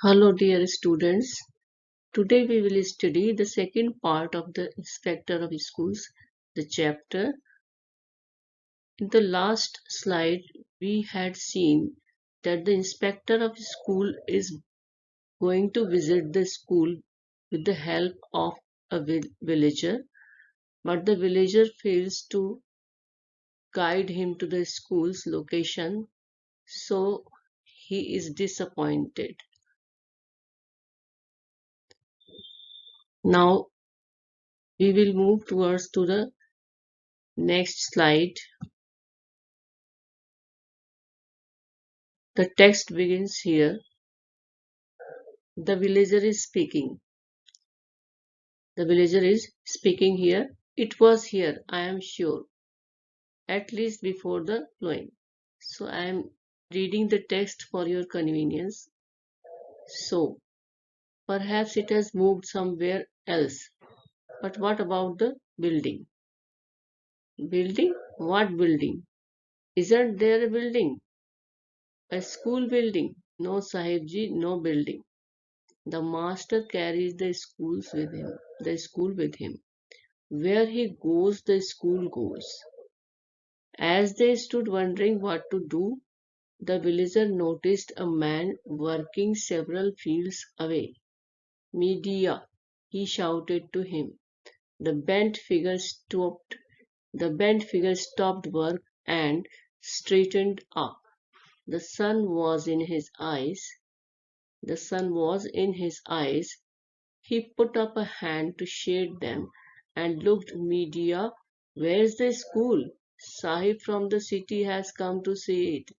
Hello, dear students. Today we will study the second part of the Inspector of Schools, the chapter. In the last slide, we had seen that the Inspector of School is going to visit the school with the help of a villager, but the villager fails to guide him to the school's location, so he is disappointed. Now we will move towards to the next slide. The text begins here. The villager is speaking. The villager is speaking here. It was here, I am sure, at least before the plowing. So I am reading the text for your convenience. So perhaps it has moved somewhere else. But what about the building? Building? What building? Isn't there a building? A school building? No, Sahibji, no building. The master carries the school with him. Where he goes, the school goes. As they stood wondering what to do, the villager noticed a man working several fields away. Media, he shouted to him. The bent figure stopped. The bent figure stopped work and straightened up. The sun was in his eyes. The sun was in his eyes. He put up a hand to shade them and looked. Media, where's the school? Sahib from the city has come to see it.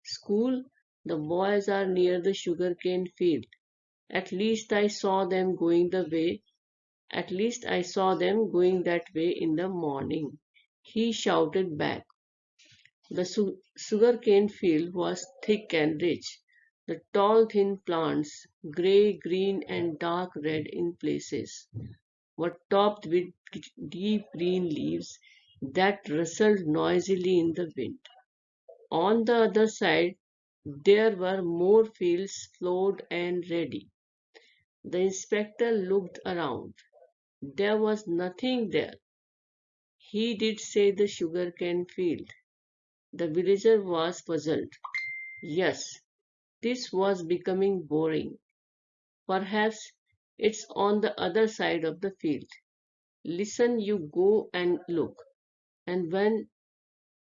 School? The boys are near the sugarcane field. At least I saw them going the way. At least I saw them going that way in the morning. He shouted back. The sugarcane field was thick and rich. The tall thin plants, grey, green and dark red in places, were topped with deep green leaves that rustled noisily in the wind. On the other side there were more fields plowed and ready. The inspector looked around. There was nothing there. He did say the sugarcane field. The villager was puzzled. Yes, this was becoming boring. Perhaps it's on the other side of the field. Listen, you go and look, and when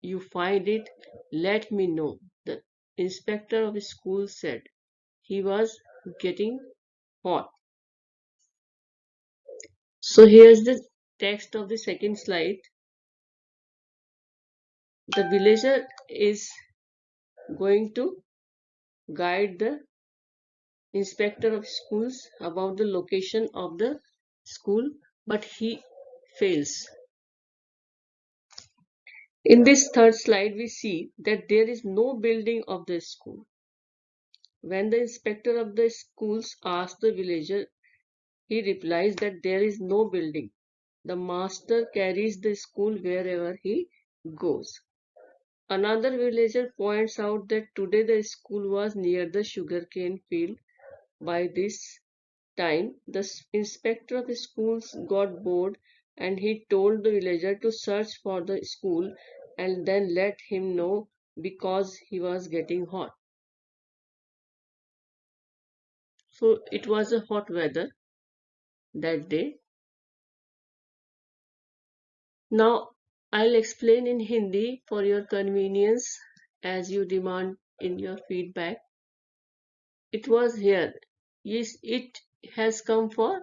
you find it, let me know, the inspector of school said. He was getting hot. So here's the text of the second slide. The villager is going to guide the inspector of schools about the location of the school, but he fails. In this third slide, we see that there is no building of the school. When the inspector of the schools asks the villager, he replies that there is no building. The master carries the school wherever he goes. Another villager points out that today the school was near the sugarcane field. By this time, the inspector of schools got bored and he told the villager to search for the school and then let him know because he was getting hot. So it was a hot weather that day. Now I'll explain in Hindi for your convenience as you demand in your feedback. It was here. Yes, it has come for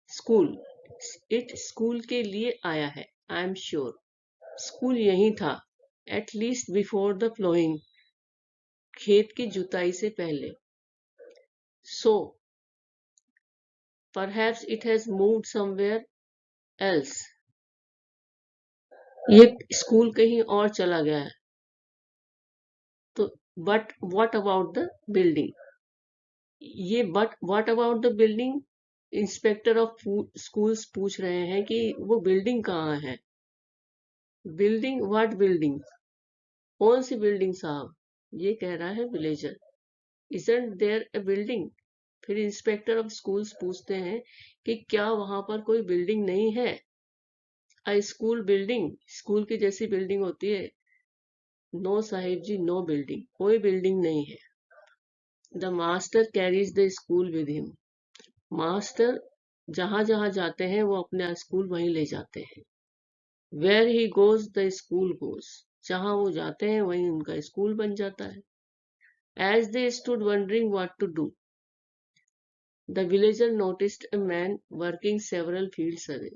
school. It school के लिए आया है. I am sure. School यहीं था. At least before the plowing. खेत की जुताई से पहले. So perhaps it has moved somewhere else. ये स्कूल कहीं और चला गया है. तो but what about the building? ये but what about the building? Inspector of schools पूछ रहे हैं कि वो बिल्डिंग कहाँ है. Building what building? कौन सी बिल्डिंग साहब? ये कह रहा है villager. Isn't there a building? फिर इंस्पेक्टर ऑफ स्कूल्स पूछते हैं कि क्या वहां पर कोई बिल्डिंग नहीं है, स्कूल बिल्डिंग, स्कूल की जैसी बिल्डिंग होती है। नो साहिब जी, नो बिल्डिंग, कोई बिल्डिंग नहीं है। The master carries the school with him, master जहां जहां जाते हैं वो अपना स्कूल वहीं ले जाते हैं। Where he goes the school goes, जहां वो जाते हैं वहीं उनका स्कूल बन जाता है। As they stood wondering what to do, the villager noticed a man working several fields away.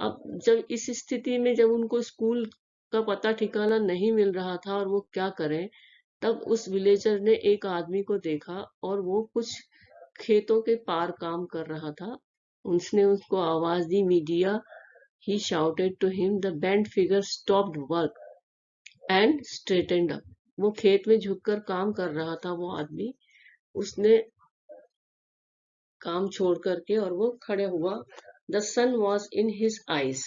अब जब इस स्थिति में जब उनको स्कूल का पता ठिकाना नहीं मिल रहा था और वो क्या करें, तब उस विलेजर ने एक आदमी को देखा और वो कुछ खेतों के पार काम कर रहा था। उसने उसको आवाज दी, मीडिया। He shouted to him, the bent figure stopped work and straightened up. वो खेत में झुककर काम कर रहा था वो आदमी, उसने काम छोड़ करके और वो खड़े हुआ। The sun was in his eyes,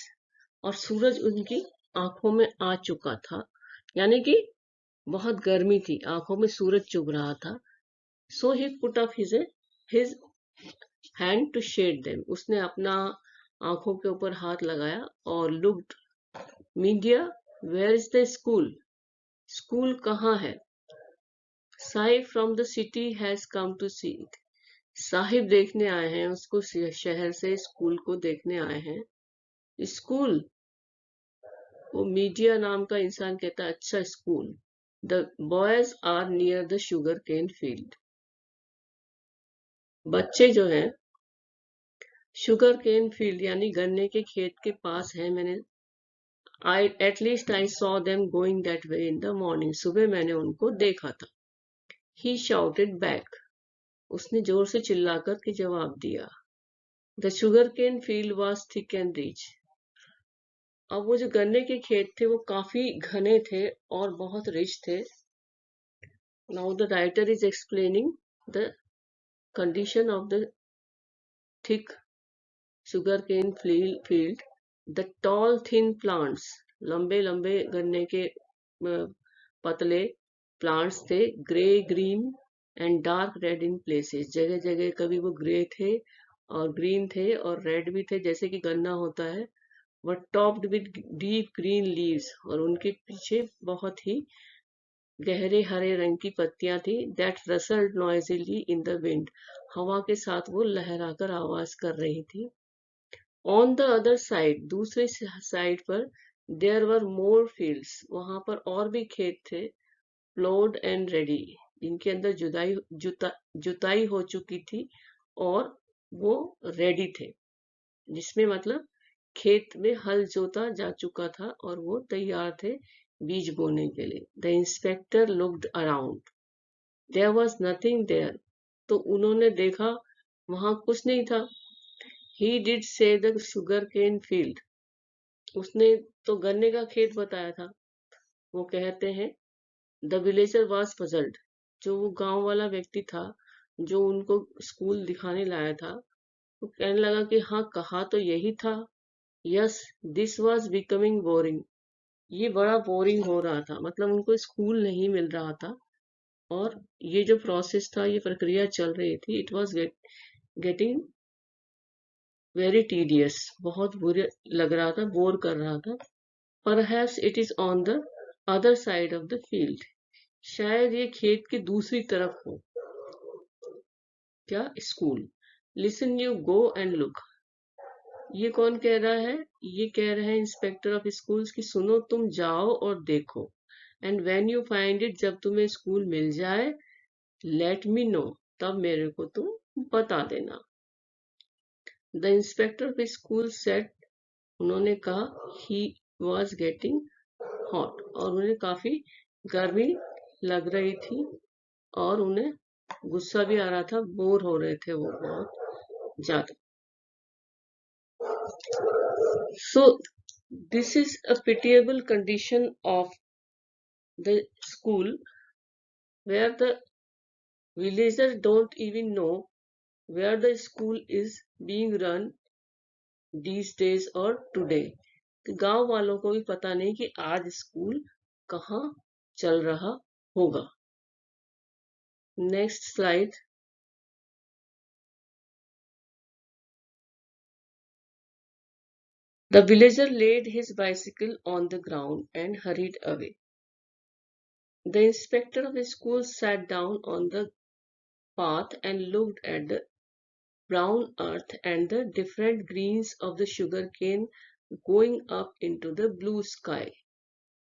और सूरज उनकी आंखों में आ चुका था, यानी कि बहुत गर्मी थी, आंखों में सूरज चुभ रहा था। So he put up his hand to shade them, उसने अपना आंखों के ऊपर हाथ लगाया और लुक्ड, मीडिया, where is the school, school कहाँ है। Sahib from the city has come to see it, sahib देखने आए हैं उसको, शहर से स्कूल को देखने आए हैं। स्कूल, वो मीडिया नाम का इंसान कहता है, अच्छा school. The boys are near the sugar cane field, बच्चे जो हैं शुगर केन फील्ड यानी गन्ने के खेत के पास है। मैंने at least I saw them going that way in the morning, सुबह मैंने उनको देखा था। ही शाउटेड बैक, उसने जोर से चिल्लाकर के जवाब दिया। The sugar cane field was thick and rich, अब वो जो गन्ने के खेत थे वो काफी घने थे और बहुत रिच थे। Now the writer is explaining the condition of the thick sugar cane field. The tall thin plants, लंबे लंबे गन्ने के पतले प्लांट्स थे। Grey green and dark red in places, जगह जगह कभी वो ग्रे थे और ग्रीन थे और रेड भी थे, जैसे कि गन्ना होता है। वह topped with deep green leaves, और उनके पीछे बहुत ही गहरे हरे रंग की पत्तियां थी। दैट रसल्ड नॉइजिली इन द विंड, हवा के साथ वो लहराकर आवाज कर रही थी। ऑन द अदर साइड, दूसरे साइड पर, देयर वर मोर फील्ड्स, वहां पर और भी खेत थे। प्लोड एंड रेडी, इनके अंदर जुताई हो चुकी थी और वो रेडी थे, जिसमें मतलब खेत में हल जोता जा चुका था और वो तैयार थे बीज बोने के लिए। The inspector looked around, there was nothing there, तो उन्होंने देखा वहां कुछ नहीं था। He did see the sugar cane field, उसने तो गन्ने का खेत बताया था। वो कहते हैं, द विलेजर वॉज पजल्ड, जो वो गांव वाला व्यक्ति था जो उनको स्कूल दिखाने लाया था, वो कहने लगा कि हाँ, कहा तो यही था। Yes, this was becoming boring, ये बड़ा बोरिंग हो रहा था, मतलब उनको स्कूल नहीं मिल रहा था और ये जो प्रोसेस था, ये प्रक्रिया चल रही थी, it was getting very tedious, बहुत बुरे लग रहा था, बोर कर रहा था। Perhaps it is on the other side of the field, शायद ये खेत की दूसरी तरफ हो। क्या? School. Listen, you go and look, ये कौन कह रहा है? ये कह रहे हैं इंस्पेक्टर ऑफ स्कूल्स की सुनो, तुम जाओ और देखो। And when you find it, जब तुम्हें स्कूल मिल जाए, लेट मी नो, तब मेरे को तुम बता देना। The inspector of school said, उन्होंने कहा, ही वॉज गेटिंग हॉट, और उन्हें काफी गर्मी लग रही थी और उन्हें गुस्सा भी आ रहा था, बोर हो रहे थे वो बहुत ज्यादा। So this is a pitiable condition of the school where the villagers don't even know where the school is being run these days or today. गांव वालों को भी पता नहीं कि आज स्कूल कहाँ चल रहा होगा। Next slide. The villager laid his bicycle on the ground and hurried away. The inspector of the school sat down on the path and looked at the brown earth and the different greens of the sugar cane going up into the blue sky.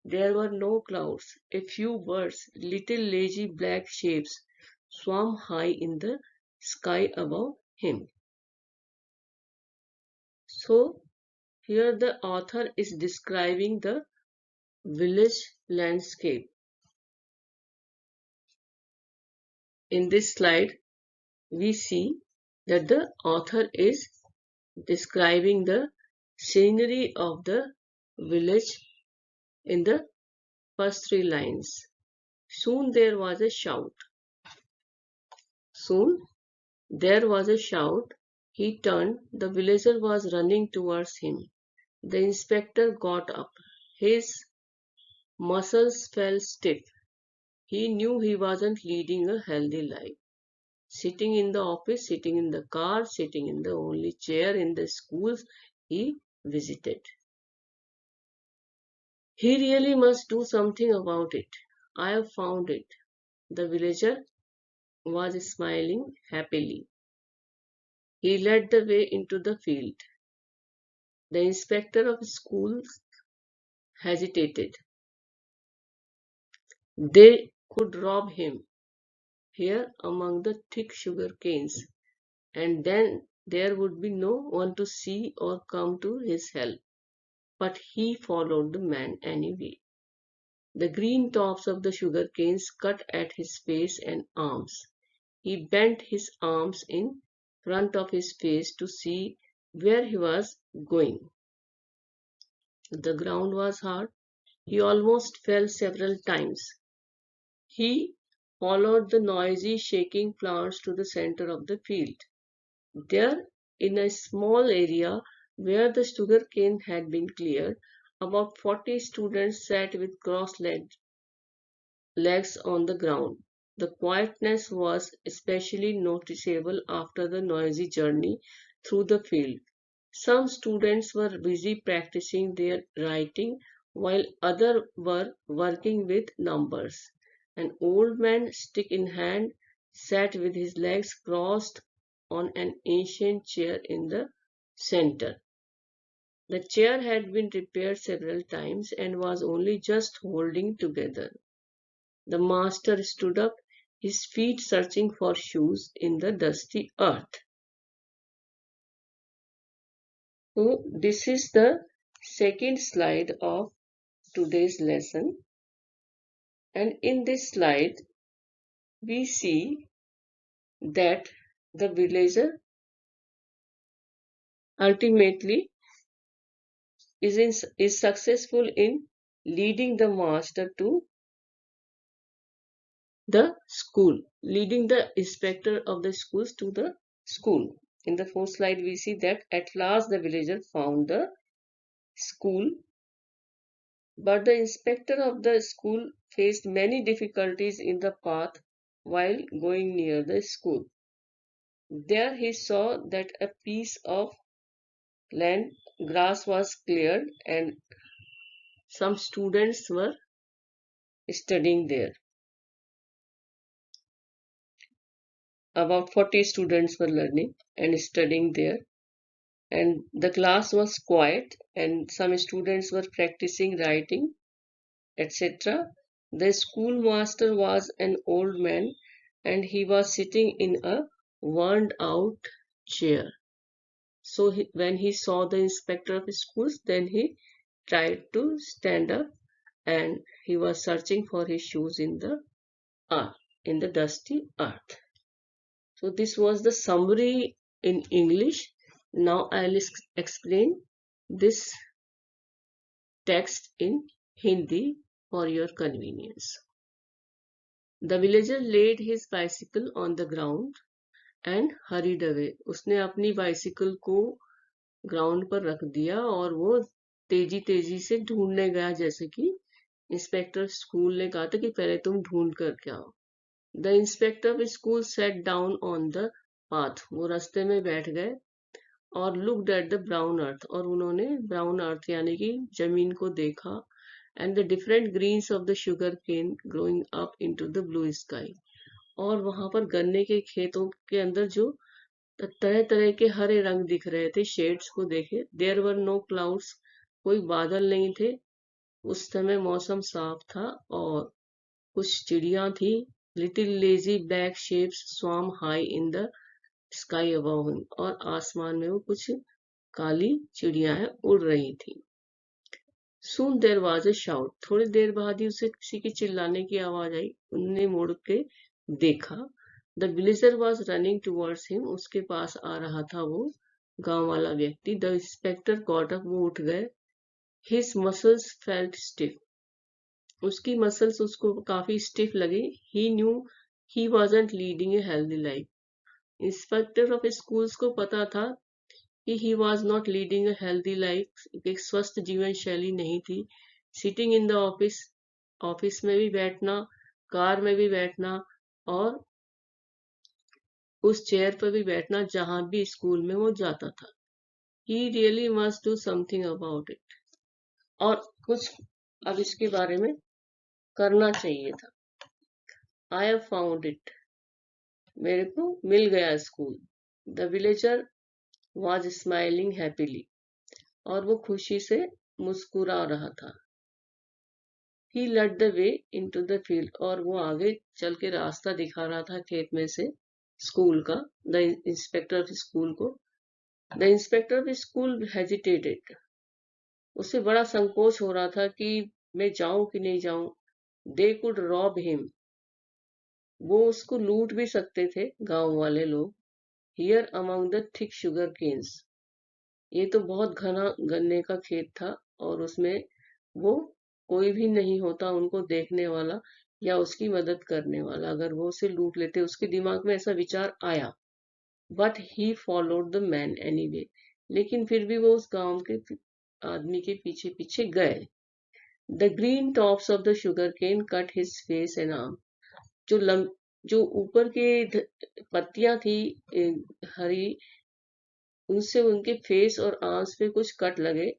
There were no clouds. A few birds, little lazy black shapes, swam high in the sky above him. So, here the author is describing the village landscape. In this slide, we see that the author is describing the scenery of the village in the first three lines. Soon there was a shout. Soon there was a shout. He turned. The villager was running towards him. The inspector got up. His muscles felt stiff. He knew he wasn't leading a healthy life. Sitting in the office, sitting in the car, sitting in the only chair in the schools he visited. He really must do something about it. I have found it. The villager was smiling happily. He led the way into the field. The inspector of schools hesitated. They could rob him here among the thick sugar canes, and then there would be no one to see or come to his help. But he followed the man anyway. The green tops of the sugar canes cut at his face and arms. He bent his arms in front of his face to see where he was going. The ground was hard. He almost fell several times. He followed the noisy, shaking plants to the center of the field. There, in a small area where the sugar cane had been cleared, about 40 students sat with crossed legs on the ground. The quietness was especially noticeable after the noisy journey through the field. Some students were busy practicing their writing while others were working with numbers. An old man, stick in hand, sat with his legs crossed on an ancient chair in the center. The chair had been repaired several times and was only just holding together. The master stood up, his feet searching for shoes in the dusty earth. So, this is the second slide of today's lesson. And in this slide, we see that the villager ultimately is successful in leading the master to the school, leading the inspector of the schools to the school. In the fourth slide, we see that at last the villager found the school, but the inspector of the school faced many difficulties in the path while going near the school. There he saw that a piece of land grass was cleared and some students were studying there. About 40 students were learning and studying there, and the class was quiet and some students were practicing writing, etc. The schoolmaster was an old man and he was sitting in a worn out chair. So when he saw the inspector of schools, then he tried to stand up and he was searching for his shoes in the earth, in the dusty earth. So this was the summary in English. Now I'll explain this text in Hindi for your convenience. The villager laid his bicycle on the ground and hurried away. उसने अपनी bicycle को ground पर रख दिया और वो तेजी तेजी से ढूंढने गया, जैसे कि इंस्पेक्टर स्कूल ने कहा था कि पहले तुम ढूंढ कर के आओ. The inspector of school sat down on the path. वो रास्ते में बैठ गए और looked at the brown earth, और उन्होंने ब्राउन अर्थ यानी कि जमीन को देखा, and the different greens of the sugar cane growing up into the blue sky, और वहां पर गन्ने के खेतों के अंदर जो तरह तरह के हरे रंग दिख रहे थे, शेड्स को देखे। देयर वर नो क्लाउड्स, कोई बादल नहीं थे। उस समय मौसम साफ था और कुछ चिड़िया थी। Little lazy black shapes swam high in the sky above him, और आसमान में वो कुछ काली चिड़ियाएं उड़ रही थी। सून देर वाज ए शाउट, थोड़ी देर बाद ही उसे किसी के चिल्लाने की आवाज आई। उनने मुड़ के देखा। The villager was running towards him, उसके पास आ रहा था वो गांव वाला व्यक्ति। द इंस्पेक्टर कॉट अप, वो उठ गए। हिज मसल्स फेल्ट स्टिफ, उसकी मसल्स उसको काफी स्टिफ लगी। He knew he wasn't leading a healthy life, inspector of schools को पता था कि he was not leading a healthy life, एक स्वस्थ जीवन शैली नहीं थी। Sitting in the office, office में भी बैठना, कार में भी बैठना, और उस चेयर पर भी बैठना जहां भी स्कूल में वो जाता था। He really must do something about it, और कुछ अब इसके बारे में करना चाहिए था। आई हैव फाउंड इट, मेरे को मिल गया school. The villager was smiling happily, और वो खुशी से मुस्कुरा रहा था। He led the way into the field, और वो आगे चल के रास्ता दिखा रहा था खेत में से स्कूल का, द इंस्पेक्टर ऑफ स्कूल को। The inspector of school hesitated, उसे बड़ा संकोच हो रहा था कि मैं जाऊं कि नहीं जाऊं। दे कुड रॉब हिम, वो उसको लूट भी सकते थे गांव वाले लोग। Here among the thick sugar canes, ये तो बहुत घना गन्ने का खेत था, और उसमें वो कोई भी नहीं होता उनको देखने वाला या उसकी मदद करने वाला, अगर वो उसे लूट लेते। उसके दिमाग में ऐसा विचार आया। But he followed the man anyway, लेकिन फिर भी वो उस गांव के आदमी के पीछे पीछे गए। The green tops of the sugar cane cut his face and arm, जो ऊपर के पत्तियां थी हरी, उनसे उनके फेस और आर्म्स पे कुछ कट लगे।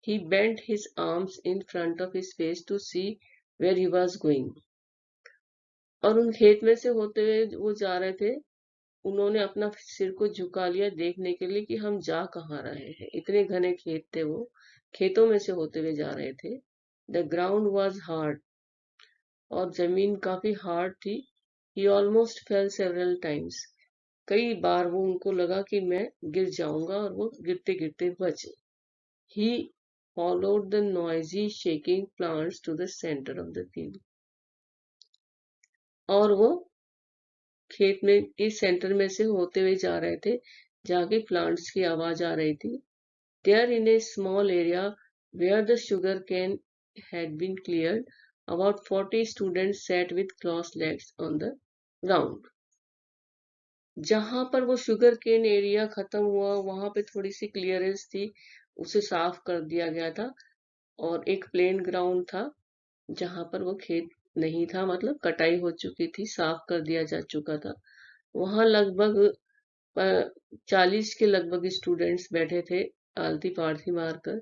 He bent his arms in front of his face to see where he was going, और उन खेत में से होते हुए वो जा रहे थे। उन्होंने अपना सिर को झुका लिया देखने के लिए कि हम जा कहाँ रहे हैं। इतने घने खेत थे, वो खेतों में से होते हुए जा रहे थे। द ग्राउंड वॉज हार्ड, और जमीन काफी हार्ड थी। ही ऑलमोस्ट फेल सेवरल टाइम्स, कई बार वो उनको लगा कि मैं गिर जाऊंगा, और वो गिरते गिरते बचे। He followed the noisy shaking plants to the center of the field, और वो खेत में के सेंटर में से होते हुए जा रहे थे जहाँ की प्लांट्स की आवाज आ रही थी। There in a small area where the sugar cane had been cleared, about 40 students sat with crossed legs on the ground. जहां पर वो शुगर केन एरिया खत्म हुआ वहां पे थोड़ी सी क्लियरेंस थी, उसे साफ कर दिया गया था, और एक प्लेन ग्राउंड था जहां पर वो खेत नहीं था, मतलब कटाई हो चुकी थी, साफ कर दिया जा चुका था। वहां लगभग 40 के लगभग स्टूडेंट्स बैठे थे आलती पालथी मारकर,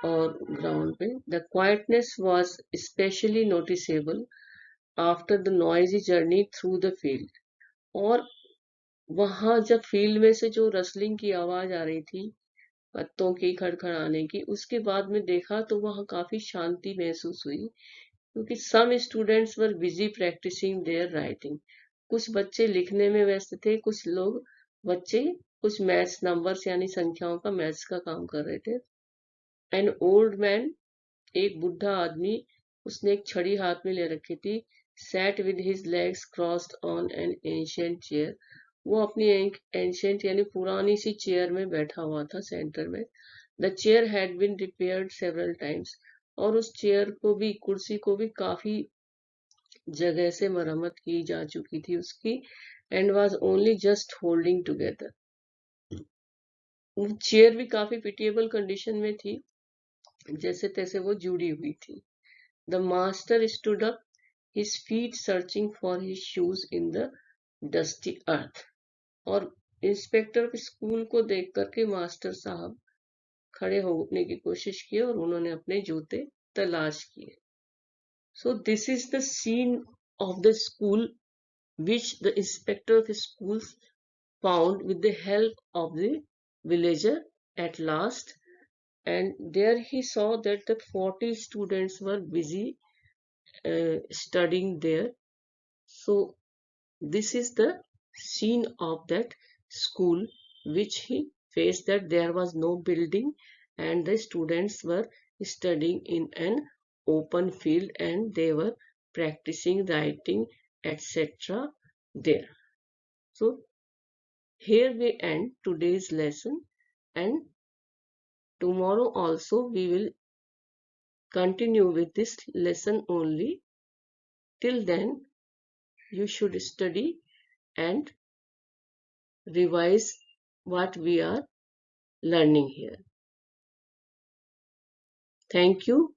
और ग्राउंड पे the quietness was specially noticeable after the noisy journey through the field, और वहां जब फील्ड में से जो रसलिंग की आवाज आ रही थी, पत्तों की खड़खड़ाने की, उसके बाद में देखा तो वहां काफी शांति महसूस हुई, क्योंकि some students were busy practising their writing, कुछ बच्चे लिखने में व्यस्त थे, कुछ लोग बच्चे कुछ मैथ्स नंबर्स यानी संख्याओं का मैथ्स का काम कर रहे थे। एन ओल्ड मैन, एक बुढ़ा आदमी, उसने एक छड़ी हाथ में ले रखी थी, sat with his legs crossed on an ancient chair, वो अपनी एंशिएंट यानी पुरानी सी चेयर में बैठा हुआ था सेंटर में। The chair had been repaired several times, और उस चेयर को भी, कुर्सी को भी काफी जगह से मरम्मत की जा चुकी थी उसकी, and was only just holding together, chair भी काफी पिटिएबल कंडीशन में थी, जैसे तैसे वो जुड़ी हुई थी। The master stood up, his feet searching for his shoes in the dusty earth, और इंस्पेक्टर स्कूल को देख करके मास्टर साहब खड़े होने की कोशिश की और उन्होंने अपने जूते तलाश किए. So this is the scene of the school which the inspector of schools found with the help of the villager at last, and there he saw that the 40 students were busy studying there. So this is the scene of that school which he faced, that there was no building and the students were studying in an open field and they were practicing writing, etc. there. So here we end today's lesson, and tomorrow also we will continue with this lesson only. Till then, you should study and revise what we are learning here. Thank you.